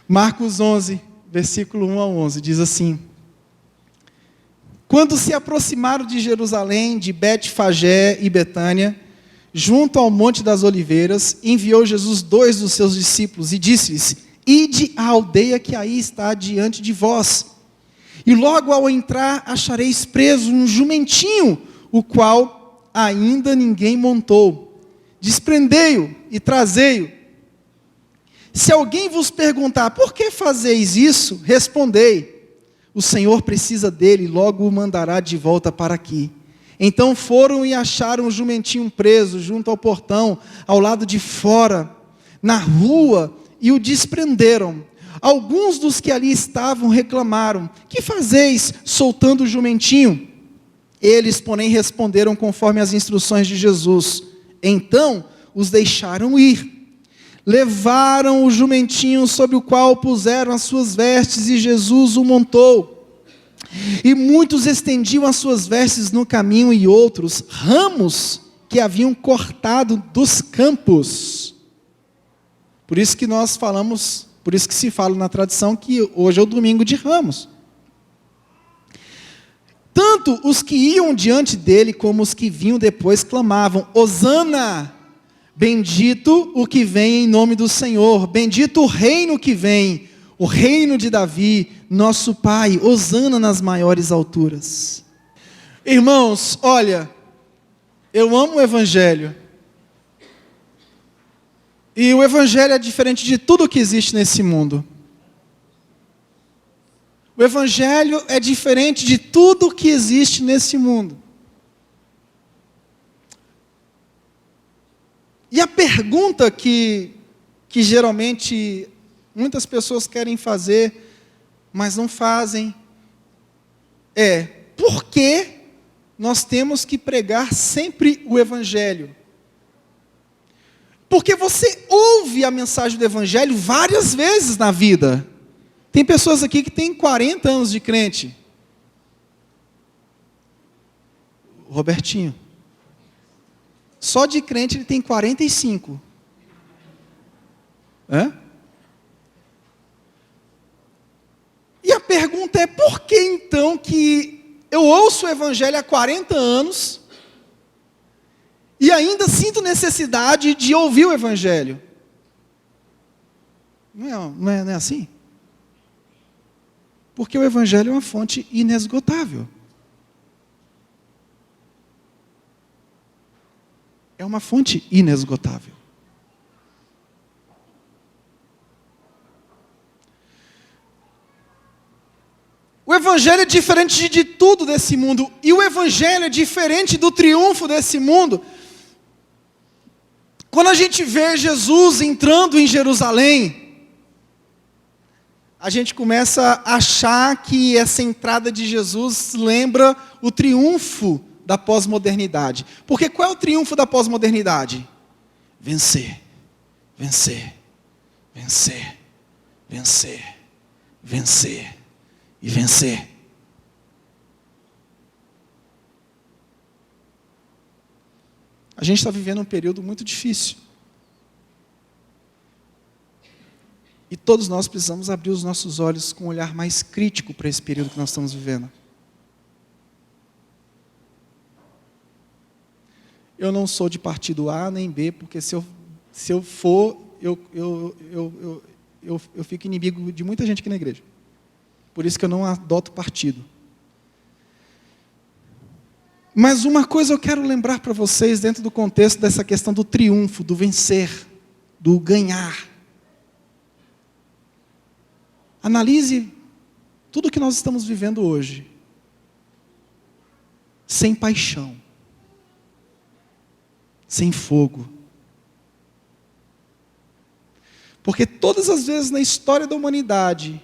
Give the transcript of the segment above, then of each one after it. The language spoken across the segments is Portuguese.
Marcos 11, versículo 1 a 11, diz assim: Quando se aproximaram de Jerusalém, de Betfagé e Betânia, junto ao Monte das Oliveiras, enviou Jesus 2 dos seus discípulos e disse-lhes: Ide à aldeia que aí está diante de vós, e logo ao entrar achareis preso um jumentinho, o qual ainda ninguém montou. Desprendei-o e trazei-o. Se alguém vos perguntar: por que fazeis isso? Respondei: o Senhor precisa dele e logo o mandará de volta para aqui. Então foram e acharam o jumentinho preso junto ao portão, ao lado de fora, na rua, e o desprenderam. Alguns dos que ali estavam reclamaram: que fazeis soltando o jumentinho? Eles, porém, responderam conforme as instruções de Jesus. Então os deixaram ir. Levaram o jumentinho sobre o qual puseram as suas vestes e Jesus o montou. E muitos estendiam as suas vestes no caminho e outros ramos que haviam cortado dos campos. Por isso que nós falamos, por isso que se fala na tradição que hoje é o domingo de Ramos. Tanto os que iam diante dele como os que vinham depois clamavam: Hosana! Bendito o que vem em nome do Senhor, bendito o reino que vem, o reino de Davi, nosso Pai, hosana nas maiores alturas. Irmãos, olha, eu amo o Evangelho. E o Evangelho é diferente de tudo que existe nesse mundo. O Evangelho é diferente de tudo que existe nesse mundo. E a pergunta que geralmente muitas pessoas querem fazer, mas não fazem, é: por que nós temos que pregar sempre o Evangelho? Porque você ouve a mensagem do Evangelho várias vezes na vida. Tem pessoas aqui que têm 40 anos de crente. Robertinho. Só de crente ele tem 45. E a pergunta é: por que então que eu ouço o Evangelho há 40 anos e ainda sinto necessidade de ouvir o Evangelho? Não é assim? Porque o Evangelho é uma fonte inesgotável. É uma fonte inesgotável. O Evangelho é diferente de tudo desse mundo. E o Evangelho é diferente do triunfo desse mundo. Quando a gente vê Jesus entrando em Jerusalém, a gente começa a achar que essa entrada de Jesus lembra o triunfo da pós-modernidade. Porque qual é o triunfo da pós-modernidade? Vencer, vencer, vencer, vencer, vencer e vencer. A gente está vivendo um período muito difícil. E todos nós precisamos abrir os nossos olhos com um olhar mais crítico para esse período que nós estamos vivendo. Eu não sou de partido A nem B, porque se eu for, eu fico inimigo de muita gente aqui na igreja. Por isso que eu não adoto partido. Mas uma coisa eu quero lembrar para vocês, dentro do contexto dessa questão do triunfo, do vencer, do ganhar. Analise tudo que nós estamos vivendo hoje, sem paixão, sem fogo. Porque todas as vezes na história da humanidade,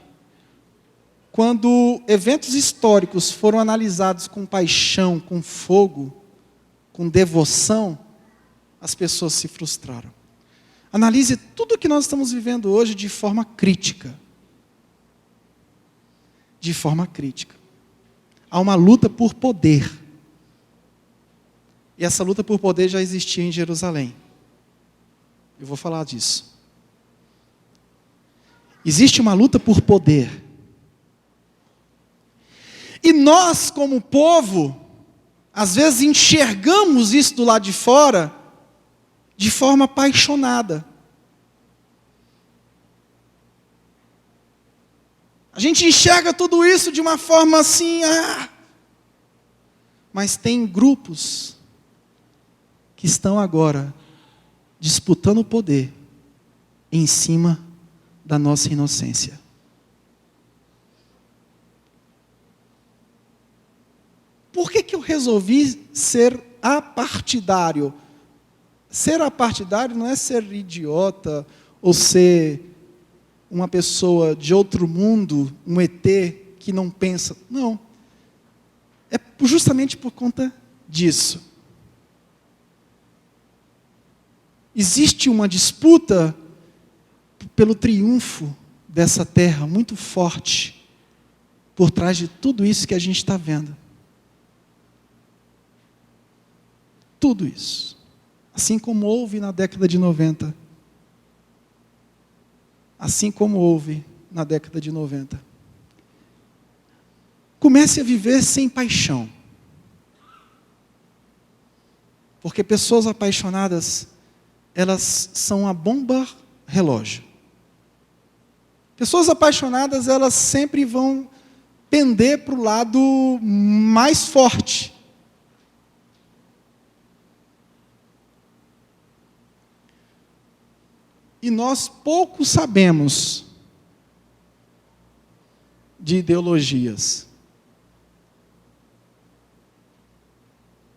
quando eventos históricos foram analisados com paixão, com fogo, com devoção, as pessoas se frustraram. Analise tudo o que nós estamos vivendo hoje de forma crítica. De forma crítica. Há uma luta por poder. E essa luta por poder já existia em Jerusalém. Eu vou falar disso. Existe uma luta por poder. E nós, como povo, às vezes enxergamos isso do lado de fora de forma apaixonada. A gente enxerga tudo isso de uma forma assim, mas tem grupos que estão agora disputando o poder em cima da nossa inocência. Por que eu resolvi ser apartidário? Ser apartidário não é ser idiota ou ser uma pessoa de outro mundo, um ET que não pensa. Não. É justamente por conta disso. Existe uma disputa pelo triunfo dessa terra muito forte por trás de tudo isso que a gente está vendo. Tudo isso. Assim como houve na década de 90. Assim como houve na década de 90. Comece a viver sem paixão. Porque pessoas apaixonadas, elas são a bomba relógio. Pessoas apaixonadas, elas sempre vão pender para o lado mais forte. E nós pouco sabemos de ideologias.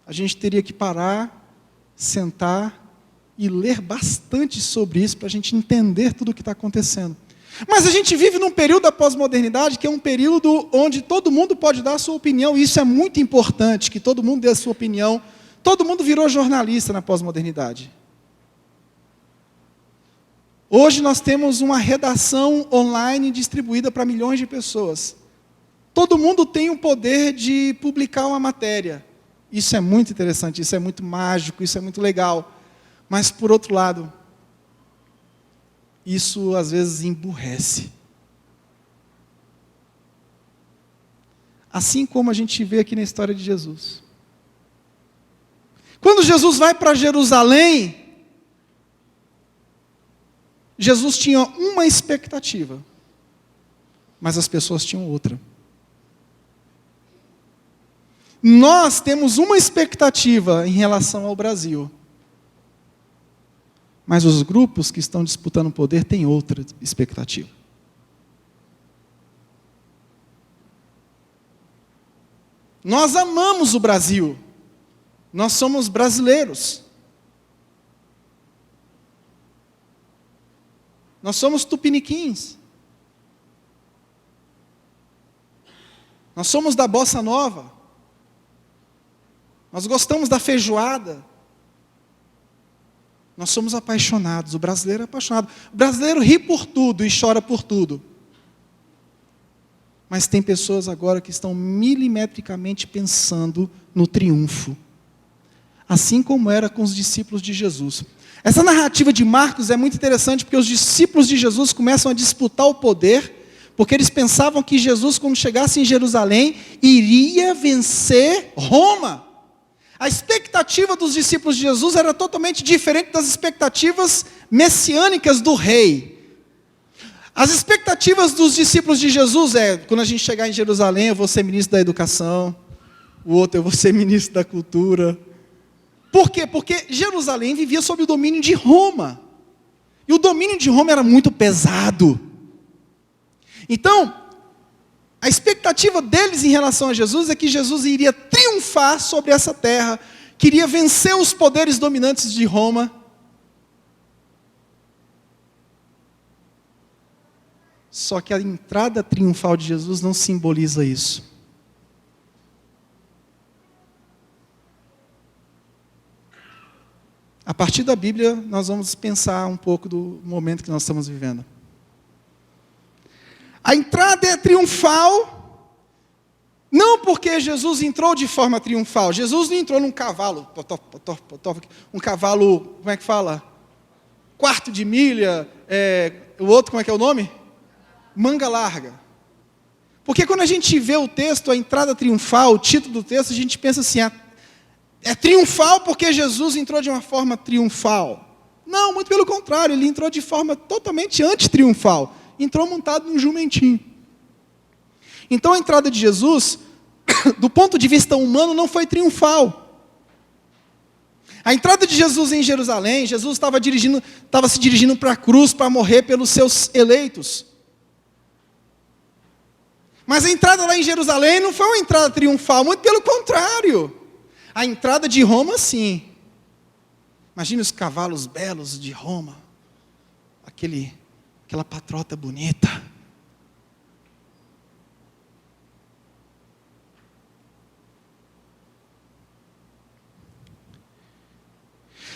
A gente teria que parar, sentar e ler bastante sobre isso para a gente entender tudo o que está acontecendo. Mas a gente vive num período da pós-modernidade que é um período onde todo mundo pode dar a sua opinião, e isso é muito importante, que todo mundo dê a sua opinião. Todo mundo virou jornalista na pós-modernidade. Hoje nós temos uma redação online distribuída para milhões de pessoas. Todo mundo tem o poder de publicar uma matéria. Isso é muito interessante, isso é muito mágico, isso é muito legal. Mas, por outro lado, isso às vezes emburrece. Assim como a gente vê aqui na história de Jesus. Quando Jesus vai para Jerusalém, Jesus tinha uma expectativa, mas as pessoas tinham outra. Nós temos uma expectativa em relação ao Brasil, mas os grupos que estão disputando o poder têm outra expectativa. Nós amamos o Brasil, nós somos brasileiros. Nós somos tupiniquins. Nós somos da bossa nova. Nós gostamos da feijoada. Nós somos apaixonados. O brasileiro é apaixonado. O brasileiro ri por tudo e chora por tudo. Mas tem pessoas agora que estão milimetricamente pensando no triunfo. Assim como era com os discípulos de Jesus. Essa narrativa de Marcos é muito interessante porque os discípulos de Jesus começam a disputar o poder, porque eles pensavam que Jesus, quando chegasse em Jerusalém, iria vencer Roma. A expectativa dos discípulos de Jesus era totalmente diferente das expectativas messiânicas do rei. As expectativas dos discípulos de Jesus quando a gente chegar em Jerusalém, eu vou ser ministro da educação, o outro eu vou ser ministro da cultura. Por quê? Porque Jerusalém vivia sob o domínio de Roma. E o domínio de Roma era muito pesado. Então, a expectativa deles em relação a Jesus é que Jesus iria triunfar sobre essa terra, queria vencer os poderes dominantes de Roma. Só que a entrada triunfal de Jesus não simboliza isso. A partir da Bíblia, nós vamos pensar um pouco do momento que nós estamos vivendo. A entrada é triunfal, não porque Jesus entrou de forma triunfal. Jesus não entrou num cavalo, um cavalo, como é que fala? Quarto de milha, o outro, como é que é o nome? manga larga. Porque quando a gente vê o texto, a entrada triunfal, o título do texto, a gente pensa assim, é triunfal porque Jesus entrou de uma forma triunfal. Não, muito pelo contrário, ele entrou de forma totalmente anti-triunfal. Entrou montado num jumentinho. Então a entrada de Jesus, do ponto de vista humano, não foi triunfal. A entrada de Jesus em Jerusalém, Jesus estava se dirigindo para a cruz para morrer pelos seus eleitos. Mas a entrada lá em Jerusalém não foi uma entrada triunfal, muito pelo contrário. A entrada de Roma, sim. Imagine os cavalos belos de Roma, aquela patrota bonita.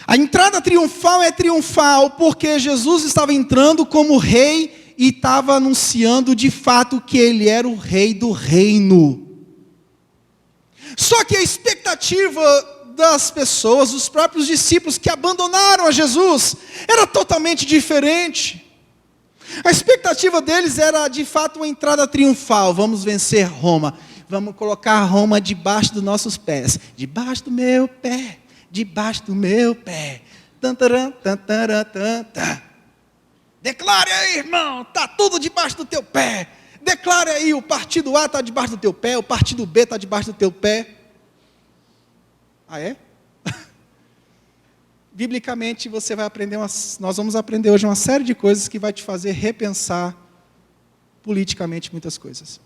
A entrada triunfal é triunfal porque Jesus estava entrando como rei e estava anunciando de fato que ele era o rei do reino. Só que a expectativa das pessoas, dos próprios discípulos que abandonaram a Jesus, era totalmente diferente. A expectativa deles era de fato uma entrada triunfal. Vamos vencer Roma, vamos colocar Roma debaixo dos nossos pés. Debaixo do meu pé, debaixo do meu pé. Tantaram, tantaram, tantaram. Declare aí, irmão, está tudo debaixo do teu pé. Declare aí, o partido A está debaixo do teu pé, o partido B está debaixo do teu pé. Ah, é? Biblicamente, você vai aprender, nós vamos aprender hoje uma série de coisas que vai te fazer repensar politicamente muitas coisas.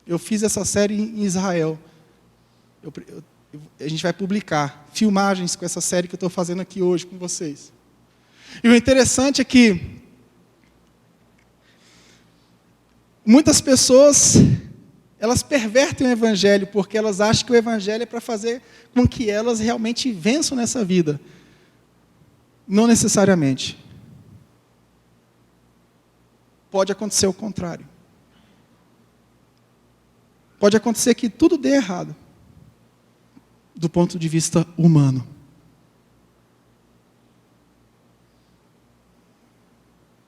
Eu fiz essa série em Israel. A gente vai publicar filmagens com essa série que eu estou fazendo aqui hoje com vocês. E o interessante é que muitas pessoas, elas pervertem o evangelho porque elas acham que o evangelho é para fazer com que elas realmente vençam nessa vida. Não necessariamente. Pode acontecer o contrário. Pode acontecer que tudo dê errado, do ponto de vista humano.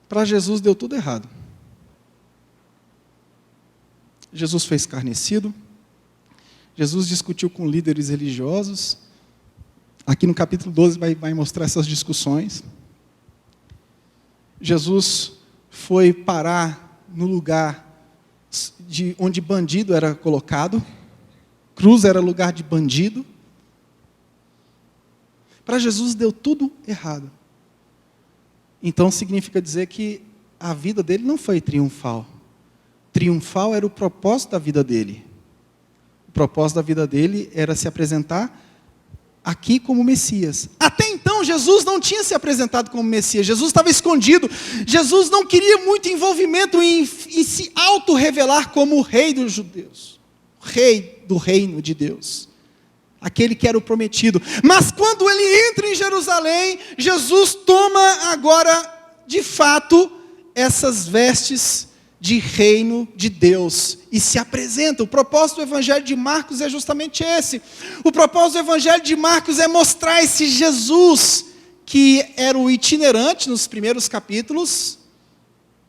Para Jesus deu tudo errado. Jesus foi escarnecido. Jesus discutiu com líderes religiosos. Aqui no capítulo 12 vai mostrar essas discussões. Jesus foi parar no lugar onde bandido era colocado. Cruz era lugar de bandido. Para Jesus deu tudo errado. Então significa dizer que a vida dele não foi triunfal. Triunfal era o propósito da vida dele. O propósito da vida dele era se apresentar aqui como Messias. Até então Jesus não tinha se apresentado como Messias. Jesus estava escondido. Jesus não queria muito envolvimento em se auto-revelar como o rei dos judeus. O rei do reino de Deus. Aquele que era o prometido. Mas quando ele entra em Jerusalém, Jesus toma agora, de fato, essas vestes de reino de Deus e se apresenta. O propósito do evangelho de Marcos é justamente esse. O propósito do evangelho de Marcos é mostrar esse Jesus que era o itinerante nos primeiros capítulos,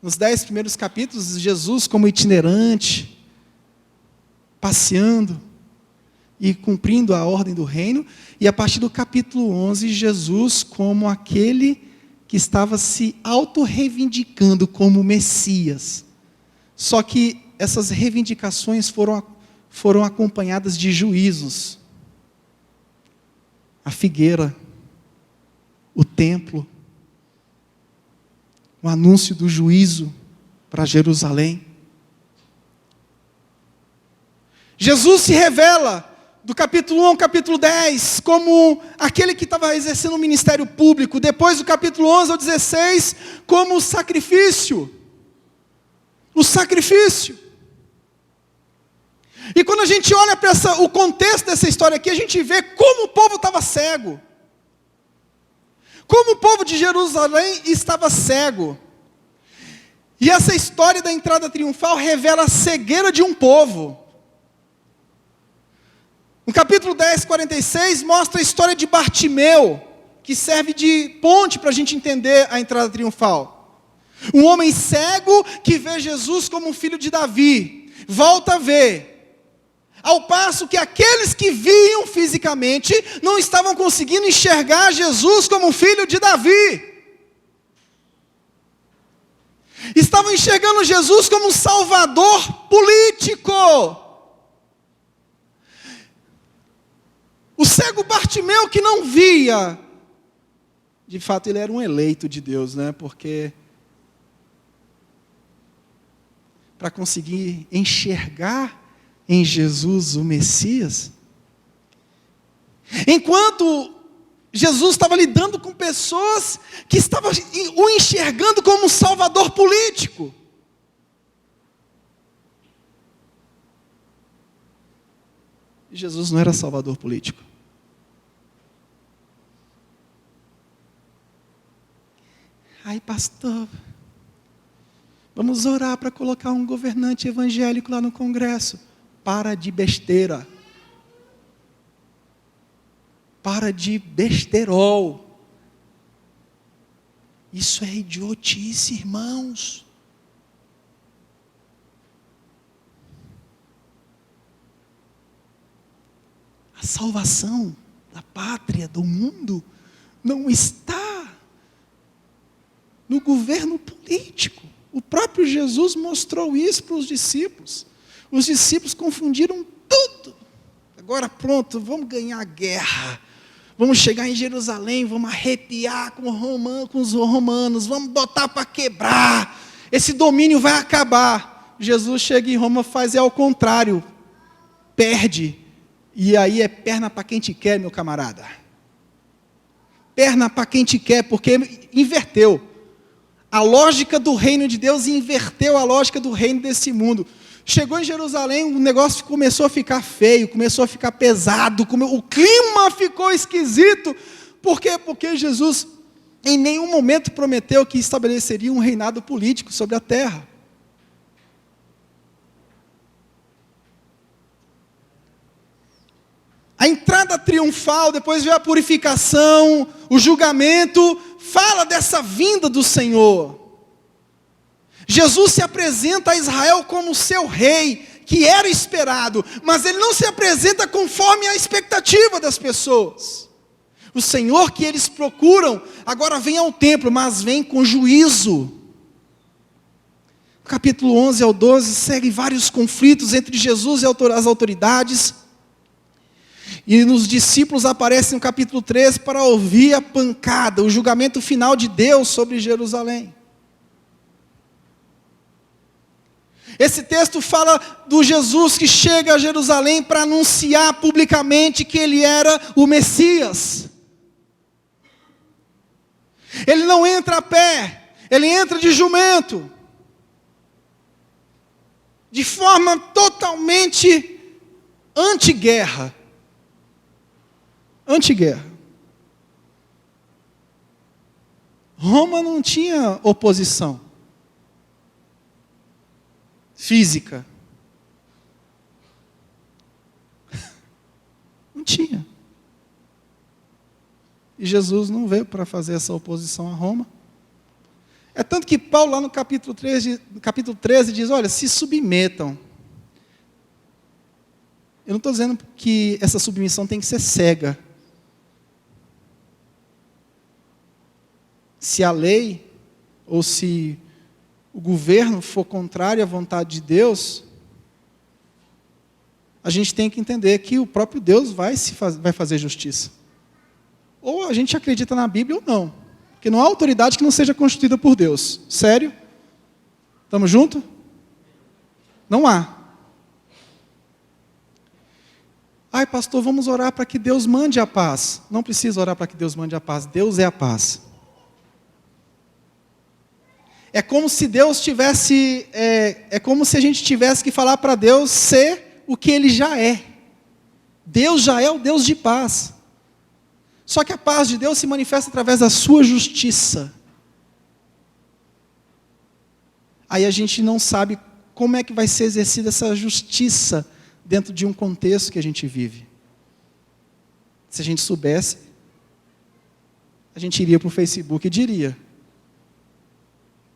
nos 10 primeiros capítulos, Jesus como itinerante, passeando e cumprindo a ordem do reino, e a partir do capítulo 11, Jesus como aquele que estava se auto-reivindicando como Messias. Só que essas reivindicações foram acompanhadas de juízos. A figueira, o templo, o anúncio do juízo para Jerusalém. Jesus se revela do capítulo 1 ao capítulo 10, como aquele que estava exercendo o ministério público. Depois do capítulo 11 ao 16, como o sacrifício. O sacrifício. E quando a gente olha para o contexto dessa história aqui, a gente vê como o povo estava cego. Como o povo de Jerusalém estava cego. E essa história da entrada triunfal revela a cegueira de um povo. No capítulo 10, 46, mostra a história de Bartimeu, que serve de ponte para a gente entender a entrada triunfal. Um homem cego que vê Jesus como um filho de Davi, volta a ver, ao passo que aqueles que viam fisicamente não estavam conseguindo enxergar Jesus como um filho de Davi. Estavam enxergando Jesus como um salvador político. O cego Bartimeu que não via, de fato ele era um eleito de Deus, né? Porque para conseguir enxergar em Jesus o Messias, enquanto Jesus estava lidando com pessoas que estavam o enxergando como um salvador político. Jesus não era salvador político. Ai, pastor, vamos orar para colocar um governante evangélico lá no Congresso. Para de besteira. Para de besterol. Isso é idiotice, irmãos. A salvação da pátria, do mundo, não está no governo político. O próprio Jesus mostrou isso para os discípulos. Os discípulos confundiram tudo. Agora pronto, vamos ganhar a guerra. Vamos chegar em Jerusalém, vamos arrepiar com os romanos, vamos botar para quebrar. Esse domínio vai acabar. Jesus chega em Roma, faz ao contrário. Perde. E aí é perna para quem te quer, meu camarada. Perna para quem te quer, porque inverteu. A lógica do reino de Deus inverteu a lógica do reino desse mundo. Chegou em Jerusalém, o negócio começou a ficar feio, começou a ficar pesado, o clima ficou esquisito. Por quê? Porque Jesus em nenhum momento prometeu que estabeleceria um reinado político sobre a terra. A entrada triunfal, depois veio a purificação, o julgamento, fala dessa vinda do Senhor. Jesus se apresenta a Israel como seu rei, que era esperado, mas ele não se apresenta conforme a expectativa das pessoas. O Senhor que eles procuram, agora vem ao templo, mas vem com juízo. Capítulo 11 ao 12, segue vários conflitos entre Jesus e as autoridades. E os discípulos aparecem no capítulo 13 para ouvir a pancada, o julgamento final de Deus sobre Jerusalém. Esse texto fala do Jesus que chega a Jerusalém para anunciar publicamente que ele era o Messias. Ele não entra a pé, ele entra de jumento. De forma totalmente anti-guerra. Anti-guerra. Roma não tinha oposição física. Não tinha. E Jesus não veio para fazer essa oposição a Roma. É tanto que Paulo, lá no capítulo 13 diz, olha, se submetam. Eu não estou dizendo que essa submissão tem que ser cega. Se a lei, ou se o governo for contrário à vontade de Deus, a gente tem que entender que o próprio Deus vai fazer justiça. Ou a gente acredita na Bíblia ou não. Porque não há autoridade que não seja constituída por Deus. Sério? Estamos juntos? Não há. Ai, pastor, vamos orar para que Deus mande a paz. Não precisa orar para que Deus mande a paz. Deus é a paz. É como se Deus tivesse... É como se a gente tivesse que falar para Deus ser o que Ele já é. Deus já é o Deus de paz. Só que a paz de Deus se manifesta através da sua justiça. Aí a gente não sabe como é que vai ser exercida essa justiça dentro de um contexto que a gente vive. Se a gente soubesse, a gente iria para o Facebook e diria: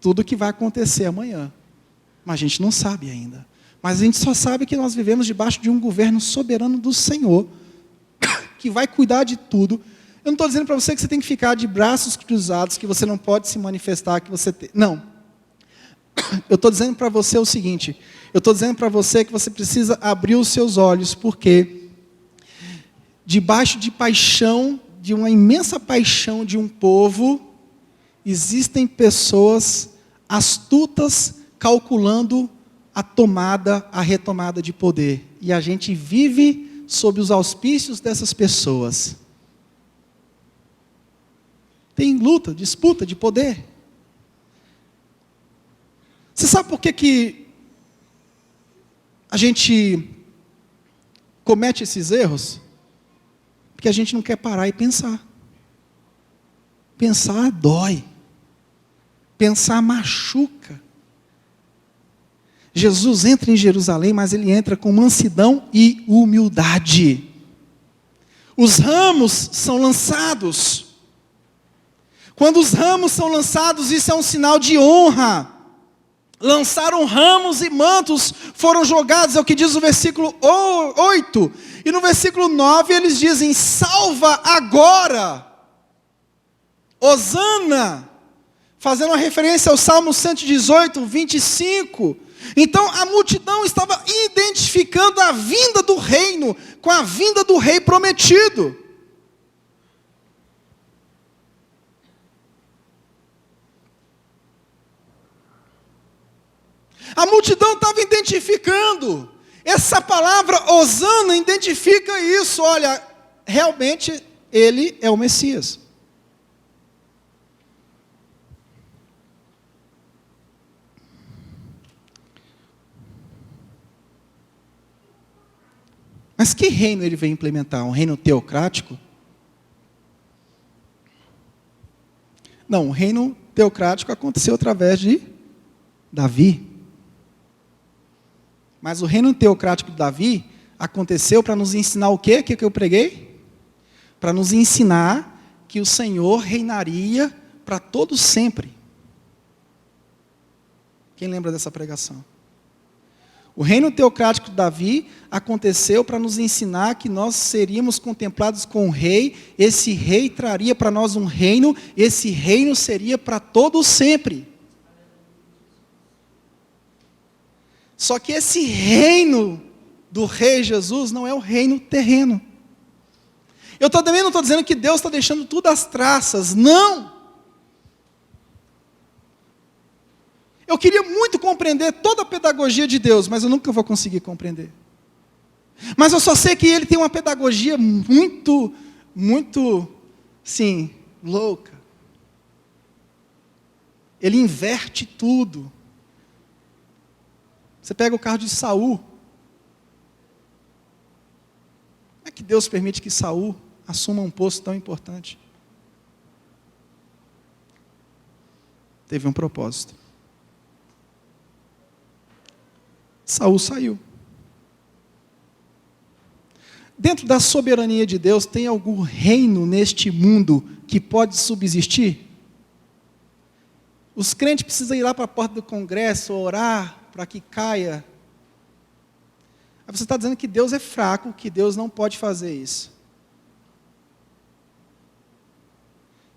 tudo que vai acontecer amanhã. Mas a gente não sabe ainda. Mas a gente só sabe que nós vivemos debaixo de um governo soberano do Senhor, que vai cuidar de tudo. Eu não estou dizendo para você que você tem que ficar de braços cruzados, que você não pode se manifestar, que você tem. Não. Eu estou dizendo para você o seguinte, eu estou dizendo para você que você precisa abrir os seus olhos, porque debaixo de paixão, de uma imensa paixão de um povo, existem pessoas astutas calculando a retomada de poder. E a gente vive sob os auspícios dessas pessoas. Tem luta, disputa de poder. Você sabe por que a gente comete esses erros? Porque a gente não quer parar e pensar. Pensar dói. Pensar machuca. Jesus entra em Jerusalém, mas ele entra com mansidão e humildade. Os ramos são lançados. Quando os ramos são lançados, isso é um sinal de honra. Lançaram ramos e mantos, foram jogados, é o que diz o versículo 8. E no versículo 9 eles dizem, salva agora, Hosana, fazendo uma referência ao Salmo 118, 25. Então a multidão estava identificando a vinda do reino com a vinda do rei prometido. A multidão estava identificando. Essa palavra Hosana identifica isso. Olha, realmente ele é o Messias. Mas que reino ele veio implementar? Um reino teocrático? Não, o reino teocrático aconteceu através de Davi. Mas o reino teocrático de Davi aconteceu para nos ensinar o quê? O que eu preguei? Para nos ensinar que o Senhor reinaria para todos sempre. Quem lembra dessa pregação? O reino teocrático de Davi aconteceu para nos ensinar que nós seríamos contemplados com o rei, esse rei traria para nós um reino, esse reino seria para todos sempre. Só que esse reino do rei Jesus não é o reino terreno. Eu também não estou dizendo que Deus está deixando tudo às traças, não. Eu queria muito compreender toda a pedagogia de Deus, mas eu nunca vou conseguir compreender. Mas eu só sei que Ele tem uma pedagogia muito, sim, louca. Ele inverte tudo. Você pega o carro de Saul. Como é que Deus permite que Saul assuma um posto tão importante? Teve um propósito. Saul saiu. Dentro da soberania de Deus, tem algum reino neste mundo que pode subsistir? Os crentes precisam ir lá para a porta do Congresso, orar, para que caia. Aí você está dizendo que Deus é fraco, que Deus não pode fazer isso.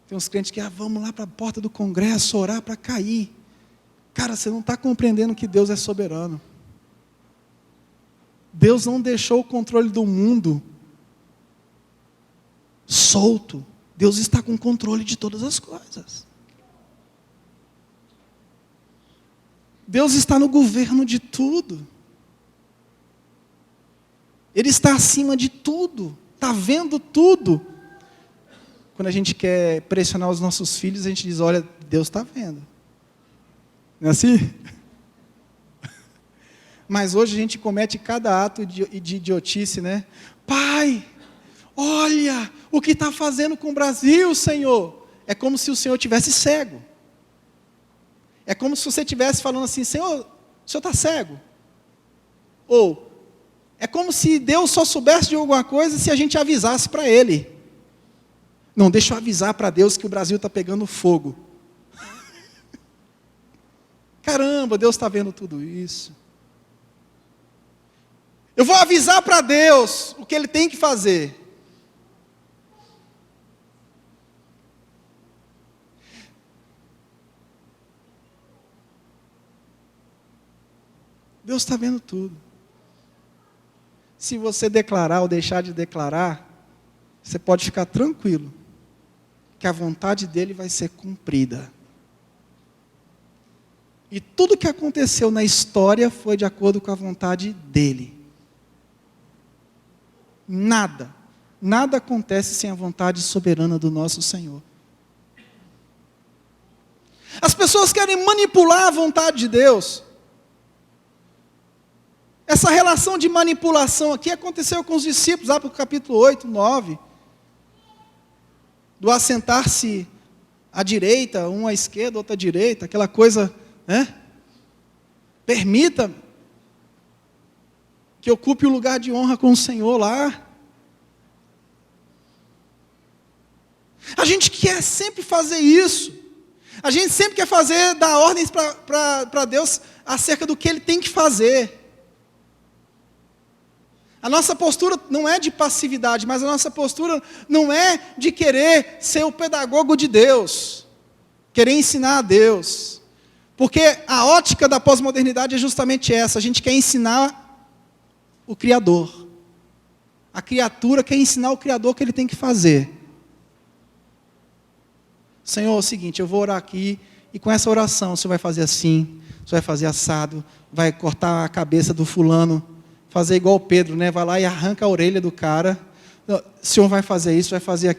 Tem uns crentes que, vamos lá para a porta do Congresso, orar para cair. Cara, você não está compreendendo que Deus é soberano. Deus não deixou o controle do mundo solto. Deus está com controle de todas as coisas. Deus está no governo de tudo. Ele está acima de tudo. Está vendo tudo. Quando a gente quer pressionar os nossos filhos, a gente diz, olha, Deus está vendo. Não é assim? Mas hoje a gente comete cada ato de idiotice, né? Pai, olha o que está fazendo com o Brasil, Senhor. É como se o Senhor tivesse cego. É como se você estivesse falando assim, Senhor, o Senhor está cego. Ou, é como se Deus só soubesse de alguma coisa se a gente avisasse para Ele. Não, deixa eu avisar para Deus que o Brasil está pegando fogo. Caramba, Deus está vendo tudo isso. Eu vou avisar para Deus o que Ele tem que fazer. Deus está vendo tudo. Se você declarar ou deixar de declarar, você pode ficar tranquilo, que a vontade dEle vai ser cumprida. E tudo que aconteceu na história foi de acordo com a vontade dEle. Nada acontece sem a vontade soberana do nosso Senhor. As pessoas querem manipular a vontade de Deus. Essa relação de manipulação aqui aconteceu com os discípulos, lá para o capítulo 8, 9. Do assentar-se à direita, um à esquerda, outro à direita, aquela coisa, né? Permita que ocupe o lugar de honra com o Senhor lá. A gente quer sempre fazer isso. A gente sempre quer dar ordens para Deus acerca do que Ele tem que fazer. A nossa postura não é de passividade, mas a nossa postura não é de querer ser o pedagogo de Deus, querer ensinar a Deus. Porque a ótica da pós-modernidade é justamente essa, a gente quer ensinar o Criador. A criatura quer ensinar o Criador o que ele tem que fazer. Senhor, é o seguinte, eu vou orar aqui, e com essa oração você vai fazer assim, você vai fazer assado, vai cortar a cabeça do fulano, fazer igual o Pedro, né? Vai lá e arranca a orelha do cara. O Senhor vai fazer isso, vai fazer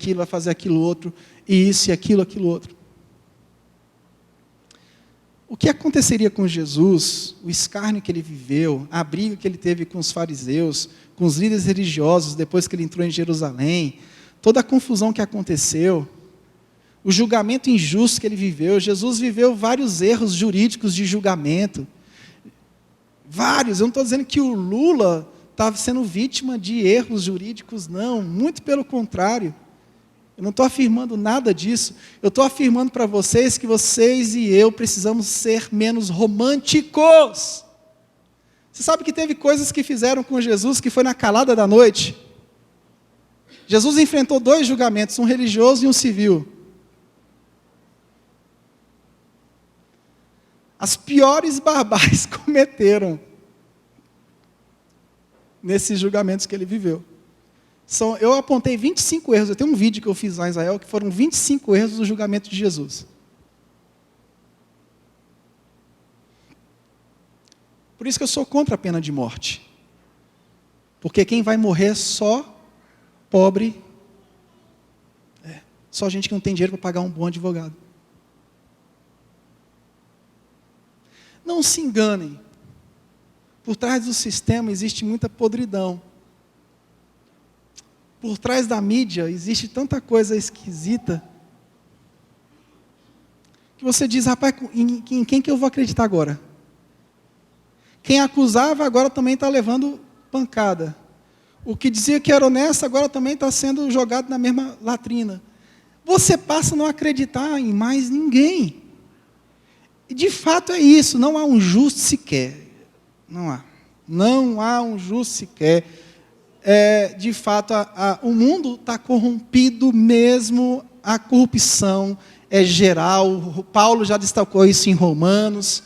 aquilo outro, e isso e aquilo outro. O que aconteceria com Jesus, o escárnio que ele viveu, a briga que ele teve com os fariseus, com os líderes religiosos, depois que ele entrou em Jerusalém, toda a confusão que aconteceu, o julgamento injusto que ele viveu, Jesus viveu vários erros jurídicos de julgamento, vários. Eu não estou dizendo que o Lula estava sendo vítima de erros jurídicos, não, muito pelo contrário. Eu não estou afirmando nada disso. Eu estou afirmando para vocês que vocês e eu precisamos ser menos românticos. Você sabe que teve coisas que fizeram com Jesus que foi na calada da noite? Jesus enfrentou 2 julgamentos, um religioso e um civil. As piores barbáries cometeram nesses julgamentos que ele viveu. Eu apontei 25 erros, eu tenho um vídeo que eu fiz lá em Israel, que foram 25 erros do julgamento de Jesus. Por isso que eu sou contra a pena de morte. Porque quem vai morrer é só pobre, só gente que não tem dinheiro para pagar um bom advogado. Não se enganem, por trás do sistema existe muita podridão. Por trás da mídia existe tanta coisa esquisita, que você diz, rapaz, em quem que eu vou acreditar agora? Quem acusava agora também está levando pancada. O que dizia que era honesto agora também está sendo jogado na mesma latrina. Você passa a não acreditar em mais ninguém. E de fato é isso, não há um justo sequer. Não há um justo sequer. De fato, o mundo está corrompido mesmo, a corrupção é geral. Paulo já destacou isso em Romanos.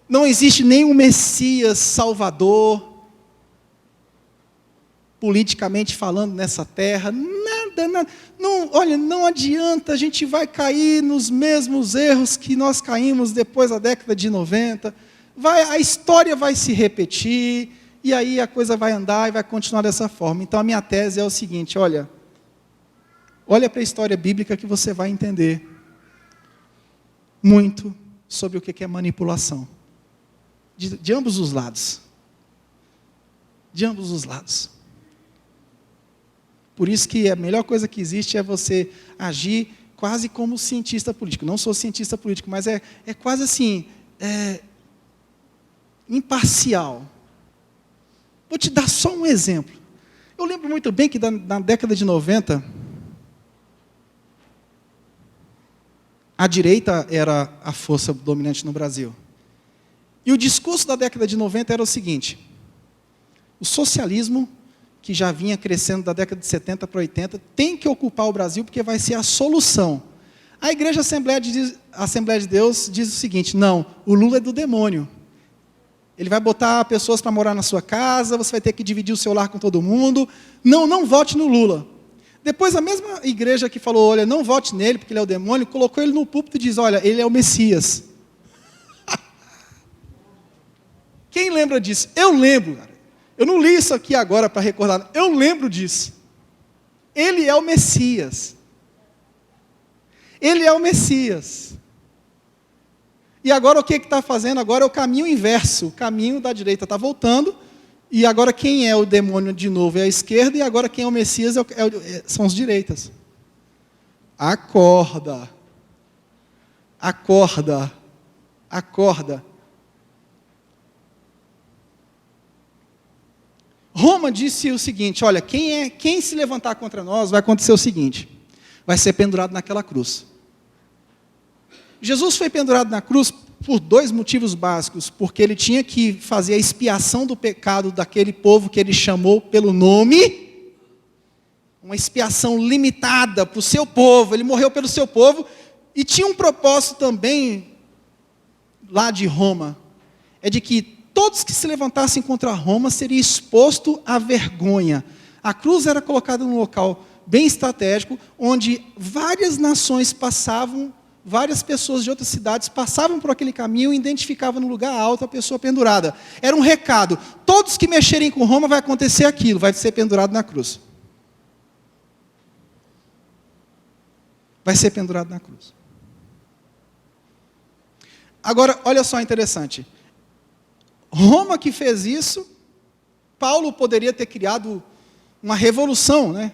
Não existe nenhum Messias Salvador, politicamente falando, nessa terra. Nada. Não adianta, a gente vai cair nos mesmos erros que nós caímos depois da década de 90. A história vai se repetir, e aí a coisa vai andar e vai continuar dessa forma. Então a minha tese é o seguinte, olha para a história bíblica que você vai entender muito sobre o que é manipulação. De ambos os lados. De ambos os lados. Por isso que a melhor coisa que existe é você agir quase como cientista político. Não sou cientista político, mas é quase assim, imparcial. Vou te dar só um exemplo. Eu lembro muito bem que na década de 90, a direita era a força dominante no Brasil. E o discurso da década de 90 era o seguinte: o socialismo, que já vinha crescendo da década de 70 para 80, tem que ocupar o Brasil porque vai ser a solução. A Igreja Assembleia de Deus diz o seguinte: não, o Lula é do demônio. Ele vai botar pessoas para morar na sua casa, você vai ter que dividir o seu lar com todo mundo. Não vote no Lula. Depois a mesma igreja que falou, olha, não vote nele porque ele é o demônio, colocou ele no púlpito e diz, olha, ele é o Messias. Quem lembra disso? Eu lembro, cara. Eu não li isso aqui agora para recordar, eu lembro disso. Ele é o Messias. Ele é o Messias. E agora o que está fazendo? Agora é o caminho inverso. O caminho da direita está voltando. E agora quem é o demônio de novo é a esquerda. E agora quem é o Messias são os direitas. Acorda. Acorda. Acorda. Roma disse o seguinte, olha, quem se levantar contra nós, vai acontecer o seguinte, vai ser pendurado naquela cruz. Jesus foi pendurado na cruz por dois motivos básicos, porque ele tinha que fazer a expiação do pecado daquele povo que ele chamou pelo nome, uma expiação limitada para o seu povo, ele morreu pelo seu povo, e tinha um propósito também, lá de Roma, é de que todos que se levantassem contra Roma seriam expostos à vergonha. A cruz era colocada num local bem estratégico, onde várias nações passavam, várias pessoas de outras cidades passavam por aquele caminho e identificavam no lugar alto a pessoa pendurada. Era um recado, todos que mexerem com Roma vai acontecer aquilo, vai ser pendurado na cruz. Vai ser pendurado na cruz. Agora, olha só interessante. Roma que fez isso, Paulo poderia ter criado uma revolução, né?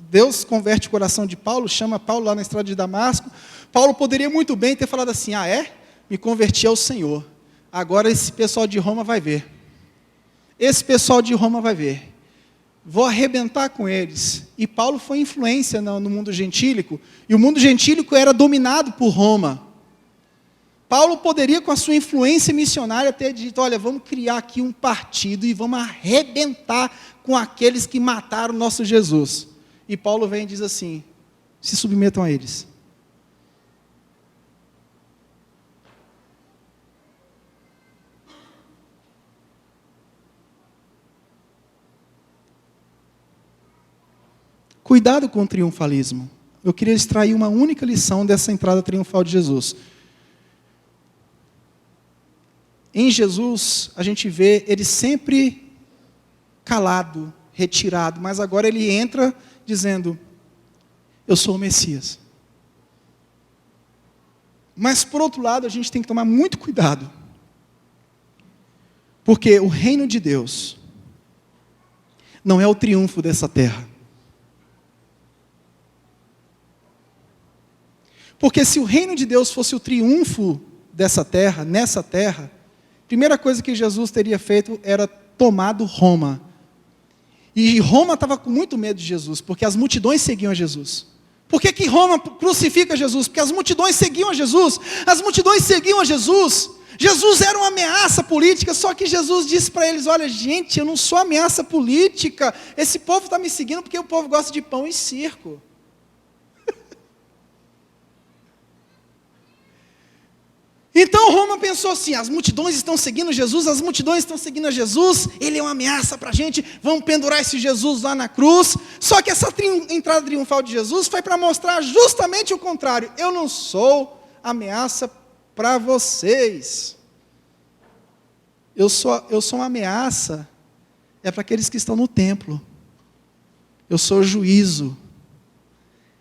Deus converte o coração de Paulo, chama Paulo lá na estrada de Damasco. Paulo poderia muito bem ter falado assim, me converti ao Senhor. Agora esse pessoal de Roma vai ver. Esse pessoal de Roma vai ver. Vou arrebentar com eles. E Paulo foi influência no mundo gentílico, e o mundo gentílico era dominado por Roma. Paulo poderia, com a sua influência missionária, ter dito, olha, vamos criar aqui um partido e vamos arrebentar com aqueles que mataram o nosso Jesus. E Paulo vem e diz assim, se submetam a eles. Cuidado com o triunfalismo. Eu queria extrair uma única lição dessa entrada triunfal de Jesus. Em Jesus, a gente vê ele sempre calado, retirado, mas agora ele entra dizendo, eu sou o Messias. Mas, por outro lado, a gente tem que tomar muito cuidado, porque o reino de Deus não é o triunfo dessa terra. Porque se o reino de Deus fosse o triunfo dessa terra, nessa terra, a primeira coisa que Jesus teria feito era tomado Roma. E Roma estava com muito medo de Jesus, porque as multidões seguiam a Jesus. Por que Roma crucifica Jesus? Porque as multidões seguiam a Jesus. As multidões seguiam a Jesus. Jesus era uma ameaça política, só que Jesus disse para eles, olha gente, eu não sou ameaça política, esse povo está me seguindo porque o povo gosta de pão e circo. Então Roma pensou assim, as multidões estão seguindo Jesus, as multidões estão seguindo a Jesus, ele é uma ameaça para a gente, vamos pendurar esse Jesus lá na cruz. Só que essa entrada triunfal de Jesus foi para mostrar justamente o contrário. Eu não sou ameaça para vocês. Eu sou uma ameaça, para aqueles que estão no templo. Eu sou juízo,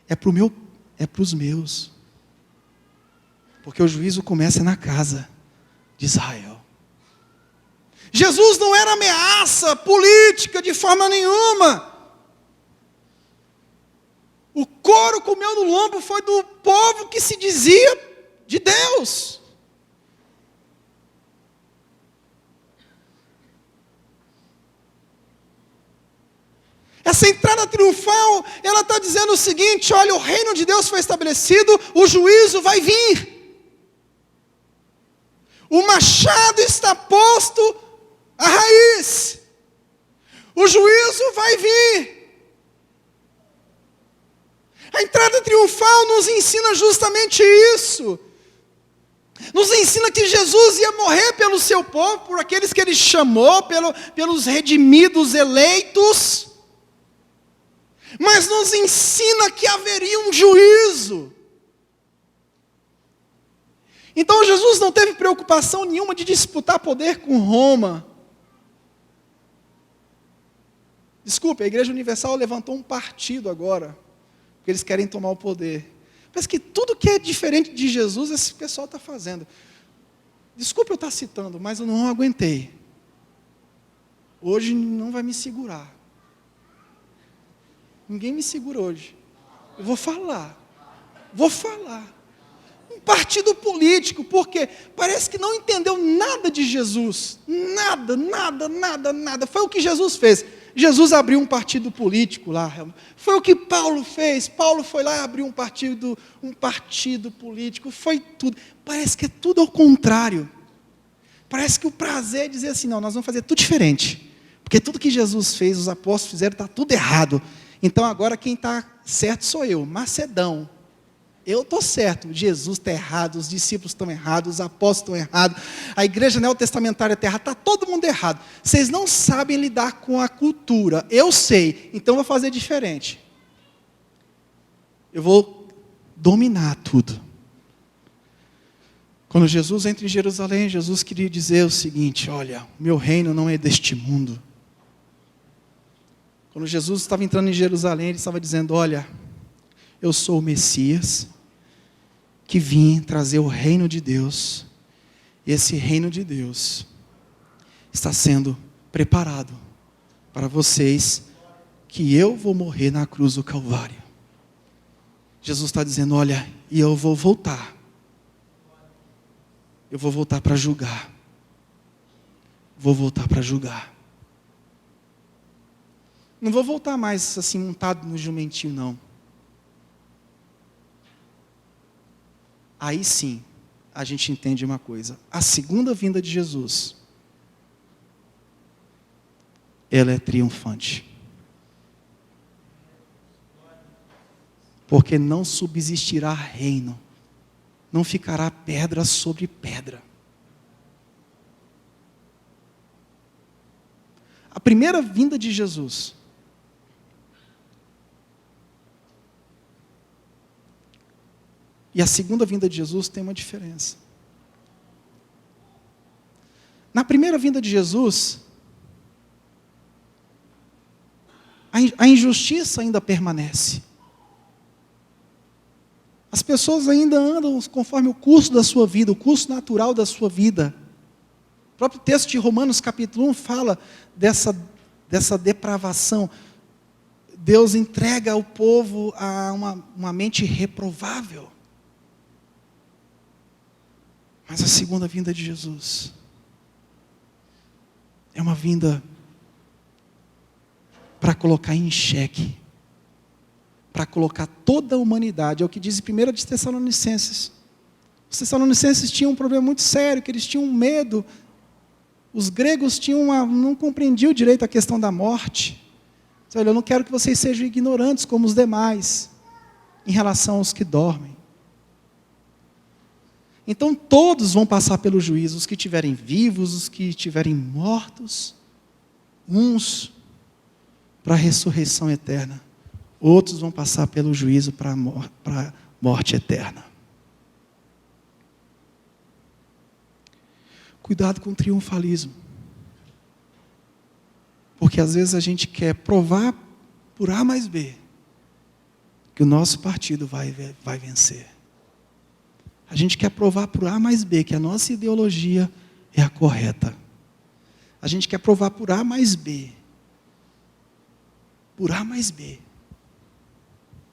é para os meus. Porque o juízo começa na casa de Israel. Jesus não era ameaça política de forma nenhuma. O couro comeu no lombo foi do povo que se dizia de Deus. Essa entrada triunfal, ela está dizendo o seguinte, olha, o reino de Deus foi estabelecido, o juízo vai vir. O machado está posto à raiz. O juízo vai vir. A entrada triunfal nos ensina justamente isso. Nos ensina que Jesus ia morrer pelo seu povo, por aqueles que ele chamou, pelos redimidos eleitos. Mas nos ensina que haveria um juízo. Então Jesus não teve preocupação nenhuma de disputar poder com Roma. Desculpe, a Igreja Universal levantou um partido agora, porque eles querem tomar o poder. Parece que tudo que é diferente de Jesus, esse pessoal está fazendo. Desculpe eu estar citando, mas eu não aguentei. Hoje não vai me segurar. Ninguém me segura hoje. Eu vou falar. Um partido político, porque parece que não entendeu nada de Jesus. Nada. Foi o que Jesus fez. Jesus abriu um partido político lá. Foi o que Paulo fez. Paulo foi lá e abriu um partido político. Foi tudo. Parece que é tudo ao contrário. Parece que o prazer é dizer assim, não, nós vamos fazer tudo diferente. Porque tudo que Jesus fez, os apóstolos fizeram, está tudo errado. Então agora quem está certo sou eu, Macedão. Eu estou certo, Jesus está errado, os discípulos estão errados, os apóstolos estão errados, a igreja neotestamentária está errada, está todo mundo errado. Vocês não sabem lidar com a cultura, eu sei, então eu vou fazer diferente. Eu vou dominar tudo. Quando Jesus entra em Jerusalém, Jesus queria dizer o seguinte, olha, o meu reino não é deste mundo. Quando Jesus estava entrando em Jerusalém, ele estava dizendo, olha, eu sou o Messias, que vim trazer o reino de Deus. E esse reino de Deus está sendo preparado para vocês, que eu vou morrer na cruz do Calvário. Jesus está dizendo, olha, e eu vou voltar. Eu vou voltar para julgar. Vou voltar para julgar. Não vou voltar mais assim montado no jumentinho, não. Aí sim, a gente entende uma coisa. A segunda vinda de Jesus, ela é triunfante. Porque não subsistirá reino. Não ficará pedra sobre pedra. A primeira vinda de Jesus e a segunda vinda de Jesus tem uma diferença. Na primeira vinda de Jesus, a injustiça ainda permanece. As pessoas ainda andam conforme o curso da sua vida, o curso natural da sua vida. O próprio texto de Romanos capítulo 1 fala dessa depravação. Deus entrega ao povo a uma mente reprovável. Mas a segunda vinda de Jesus é uma vinda para colocar em xeque, para colocar toda a humanidade. É o que diz em 1 de Tessalonicenses. Os Tessalonicenses tinham um problema muito sério, que eles tinham medo. Os gregos não compreendiam direito a questão da morte. Olha, eu não quero que vocês sejam ignorantes como os demais, em relação aos que dormem. Então todos vão passar pelo juízo, os que estiverem vivos, os que estiverem mortos, uns para a ressurreição eterna, outros vão passar pelo juízo para a morte eterna. Cuidado com o triunfalismo, porque às vezes a gente quer provar por A mais B que o nosso partido vai vencer. A gente quer provar por A mais B que a nossa ideologia é a correta. A gente quer provar por A mais B,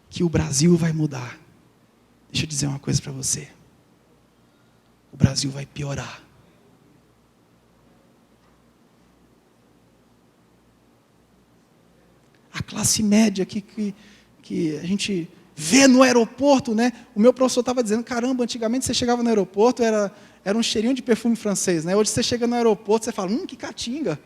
que o Brasil vai mudar. Deixa eu dizer uma coisa para você. O Brasil vai piorar. A classe média que a gente vê no aeroporto, né? O meu professor estava dizendo, caramba, antigamente você chegava no aeroporto, era Era um cheirinho de perfume francês, né? Hoje você chega no aeroporto, você fala, que catinga.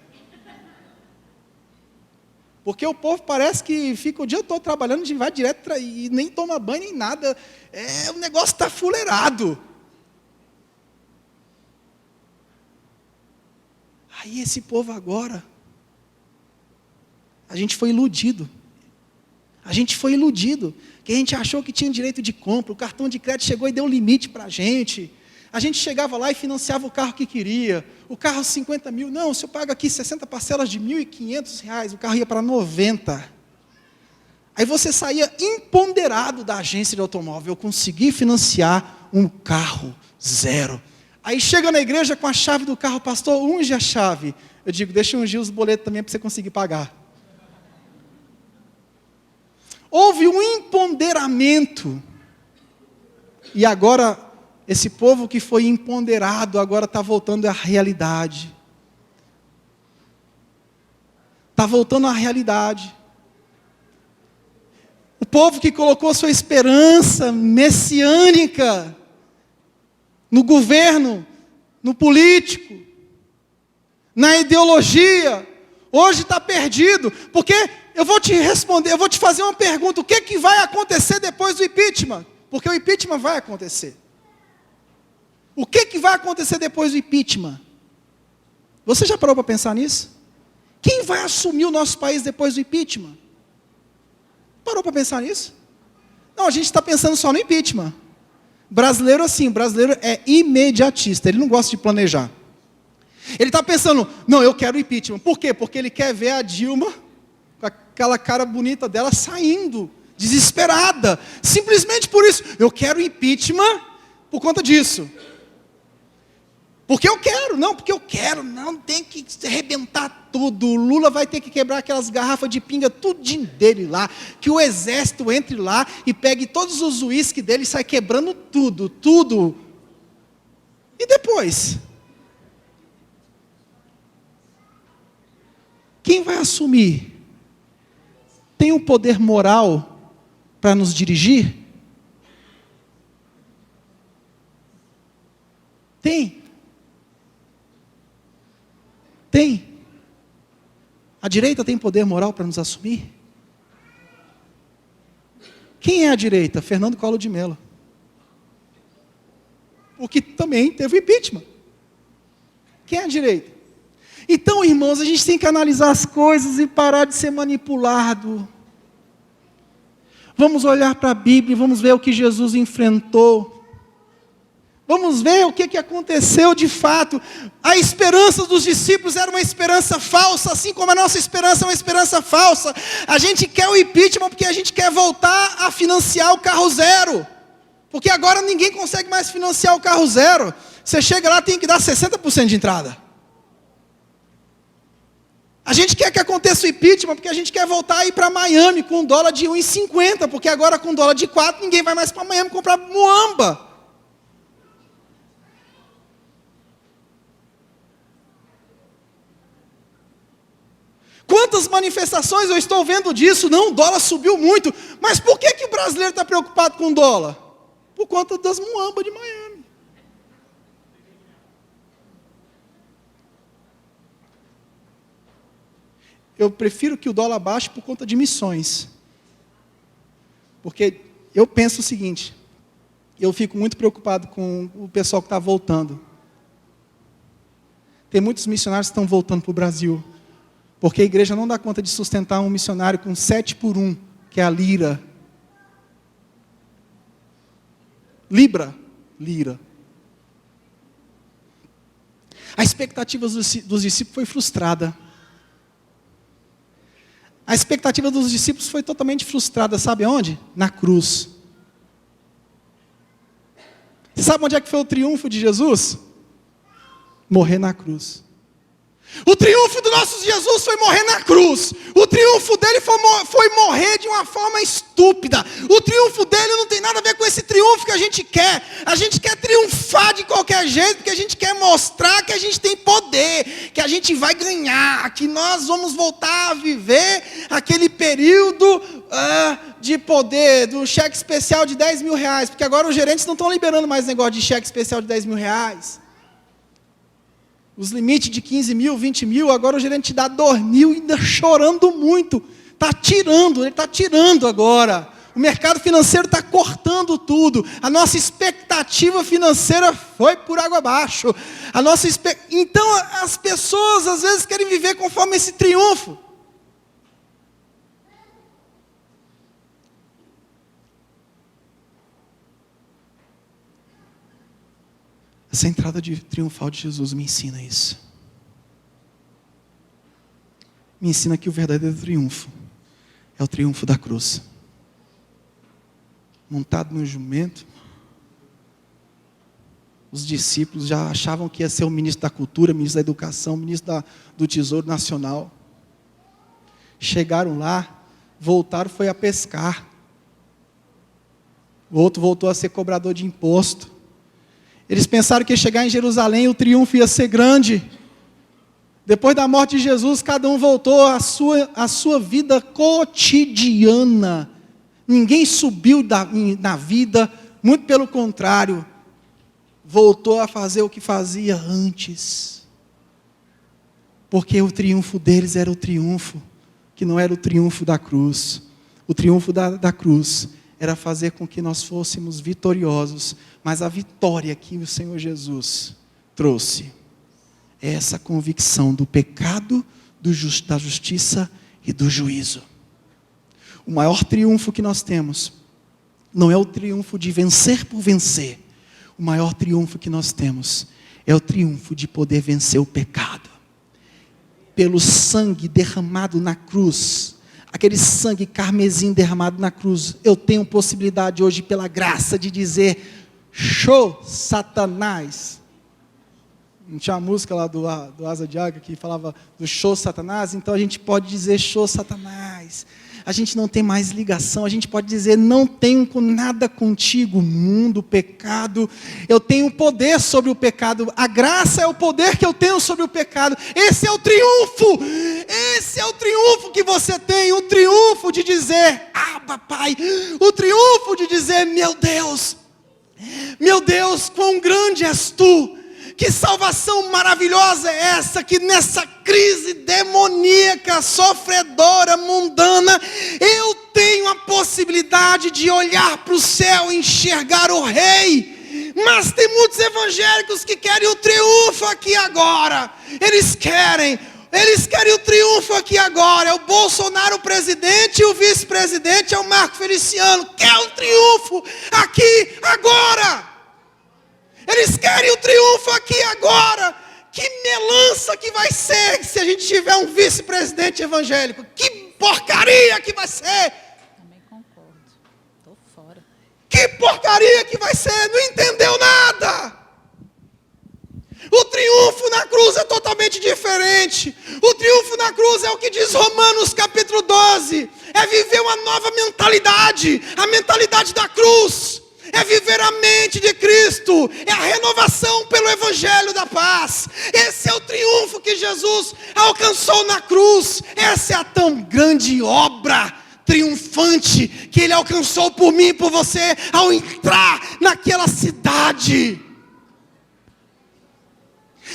Porque o povo parece que fica o dia todo trabalhando, vai direto e nem toma banho, nem nada. O negócio está fuleirado. Aí esse povo agora, a gente foi iludido. Que a gente achou que tinha direito de compra, o cartão de crédito chegou e deu limite para a gente. A gente chegava lá e financiava o carro que queria. O carro 50 mil, não, se eu pago aqui 60 parcelas de R$1.500, o carro ia para 90. Aí você saía empoderado da agência de automóvel, eu consegui financiar um carro zero. Aí chega na igreja com a chave do carro, pastor, unge a chave. Eu digo, deixa eu ungir os boletos também para você conseguir pagar. Houve um empoderamento. E agora, esse povo que foi empoderado, agora está voltando à realidade. Está voltando à realidade. O povo que colocou sua esperança messiânica no governo, no político, na ideologia, hoje está perdido, porque eu vou te responder, eu vou te fazer uma pergunta, o que vai acontecer depois do impeachment? Porque o impeachment vai acontecer. O que vai acontecer depois do impeachment? Você já parou para pensar nisso? Quem vai assumir o nosso país depois do impeachment? Parou para pensar nisso? Não, a gente está pensando só no impeachment. Brasileiro é imediatista, ele não gosta de planejar. Ele está pensando, não, eu quero impeachment. Por quê? Porque ele quer ver a Dilma, com aquela cara bonita dela, saindo, desesperada. Simplesmente por isso, eu quero impeachment por conta disso. Porque eu quero, não, tem que arrebentar tudo. O Lula vai ter que quebrar aquelas garrafas de pinga, tudinho dele lá, que o exército entre lá e pegue todos os uísques dele e sai quebrando tudo. E depois? Quem vai assumir? Tem um poder moral para nos dirigir? Tem. A direita tem poder moral para nos assumir? Quem é a direita? Fernando Collor de Mello. O que também teve impeachment. Quem é a direita? Então, irmãos, a gente tem que analisar as coisas e parar de ser manipulado. Vamos olhar para a Bíblia, vamos ver o que Jesus enfrentou. Vamos ver o que aconteceu de fato. A esperança dos discípulos era uma esperança falsa, assim como a nossa esperança é uma esperança falsa. A gente quer o impeachment porque a gente quer voltar a financiar o carro zero. Porque agora ninguém consegue mais financiar o carro zero. Você chega lá, tem que dar 60% de entrada. A gente quer que aconteça o impeachment porque a gente quer voltar a ir para Miami com um dólar de 1,50. Porque agora com um dólar de 4, ninguém vai mais para Miami comprar muamba. Quantas manifestações eu estou vendo disso? Não, o dólar subiu muito. Mas por que o brasileiro está preocupado com o dólar? Por conta das muambas de Miami. Eu prefiro que o dólar baixe por conta de missões. Porque eu penso o seguinte, eu fico muito preocupado com o pessoal que está voltando. Tem muitos missionários que estão voltando para o Brasil. Porque a igreja não dá conta de sustentar um missionário com 7 por 1, que é a lira. Lira. A expectativa dos discípulos foi frustrada. A expectativa dos discípulos foi totalmente frustrada, sabe aonde? Na cruz. Você sabe onde é que foi o triunfo de Jesus? Morrer na cruz. O triunfo do nosso Jesus foi morrer na cruz. O triunfo dele foi morrer de uma forma estúpida. O triunfo dele não tem nada a ver com esse triunfo que a gente quer. A gente quer triunfar de qualquer jeito, porque a gente quer mostrar que a gente tem poder, que a gente vai ganhar, que nós vamos voltar a viver aquele período de poder, do cheque especial de 10 mil reais, porque agora os gerentes não estão liberando mais negócio de cheque especial de 10 mil reais. Os limites de 15 mil, 20 mil, agora o gerente te dá 2 mil, ainda chorando muito. Ele está tirando agora. O mercado financeiro está cortando tudo. A nossa expectativa financeira foi por água abaixo. Então, as pessoas às vezes querem viver conforme esse triunfo. Essa entrada triunfal de Jesus me ensina isso. Me ensina que o verdadeiro triunfo é o triunfo da cruz. Montado no jumento, os discípulos já achavam que ia ser o ministro da cultura, ministro da educação, ministro do Tesouro Nacional. Chegaram lá, voltaram, foi a pescar. O outro voltou a ser cobrador de imposto. Eles pensaram que ia chegar em Jerusalém, o triunfo ia ser grande. Depois da morte de Jesus, cada um voltou à sua vida cotidiana. Ninguém subiu na vida, muito pelo contrário, voltou a fazer o que fazia antes. Porque o triunfo deles era o triunfo, que não era o triunfo da cruz. O triunfo da cruz era fazer com que nós fôssemos vitoriosos, mas a vitória que o Senhor Jesus trouxe é essa convicção do pecado, da justiça e do juízo. O maior triunfo que nós temos não é o triunfo de vencer por vencer. O maior triunfo que nós temos é o triunfo de poder vencer o pecado. Pelo sangue derramado na cruz, aquele sangue carmesim derramado na cruz, eu tenho possibilidade hoje, pela graça, de dizer: show, Satanás. Não tinha uma música lá do Asa de Águia que falava do show, Satanás? Então a gente pode dizer: show, Satanás. A gente não tem mais ligação, a gente pode dizer: não tenho nada contigo, mundo, o pecado. Eu tenho poder sobre o pecado, a graça é o poder que eu tenho sobre o pecado. Esse é o triunfo que você tem, o triunfo de dizer: ah, papai, o triunfo de dizer: meu Deus, quão grande és tu. Que salvação maravilhosa é essa, que nessa crise demoníaca, sofredora, mundana, eu tenho a possibilidade de olhar para o céu e enxergar o Rei. Mas tem muitos evangélicos que querem o triunfo aqui agora. Eles querem o triunfo aqui agora. É o Bolsonaro o presidente e o vice-presidente é o Marco Feliciano. Quer o triunfo aqui agora. Eles querem o triunfo aqui agora. Que melança que vai ser se a gente tiver um vice-presidente evangélico. Que porcaria que vai ser. Também concordo. Estou fora. Que porcaria que vai ser. Não entendeu nada. O triunfo na cruz é totalmente diferente. O triunfo na cruz é o que diz Romanos capítulo 12. É viver uma nova mentalidade. A mentalidade da cruz. É viver a mente de Cristo, é a renovação pelo Evangelho da paz. Esse é o triunfo que Jesus alcançou na cruz. Essa é a tão grande obra triunfante que Ele alcançou por mim e por você ao entrar naquela cidade.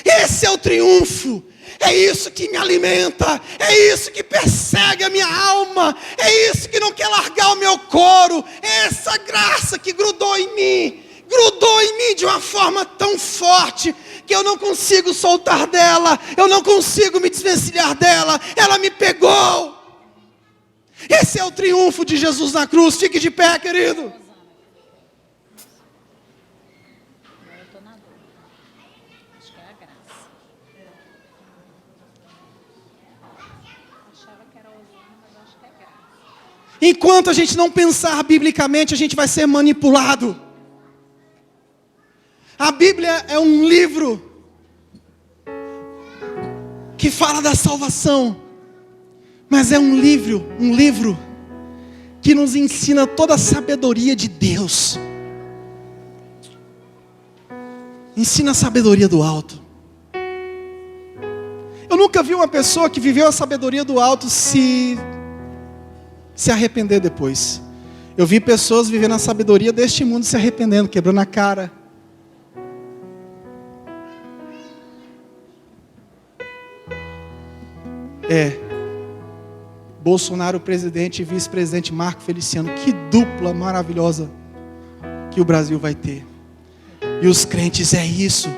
Esse é o triunfo. É isso que me alimenta, é isso que persegue a minha alma, é isso que não quer largar o meu couro, é essa graça que grudou em mim de uma forma tão forte, que eu não consigo soltar dela, eu não consigo me desvencilhar dela, ela me pegou. Esse é o triunfo de Jesus na cruz. Fique de pé, querido. Enquanto a gente não pensar biblicamente, a gente vai ser manipulado. A Bíblia é um livro que fala da salvação, mas é um livro que nos ensina toda a sabedoria de Deus. Ensina a sabedoria do alto. Eu nunca vi uma pessoa que viveu a sabedoria do alto se arrepender depois. Eu vi pessoas vivendo a sabedoria deste mundo se arrependendo, quebrando a cara. Bolsonaro presidente e vice-presidente Marco Feliciano. Que dupla maravilhosa que o Brasil vai ter. E os crentes, é isso.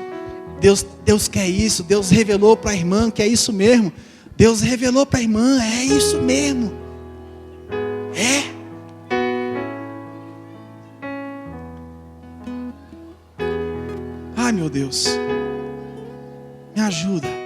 Deus quer isso. Deus revelou para a irmã que é isso mesmo. Deus revelou para a irmã, é isso mesmo. Ai, meu Deus. Me ajuda.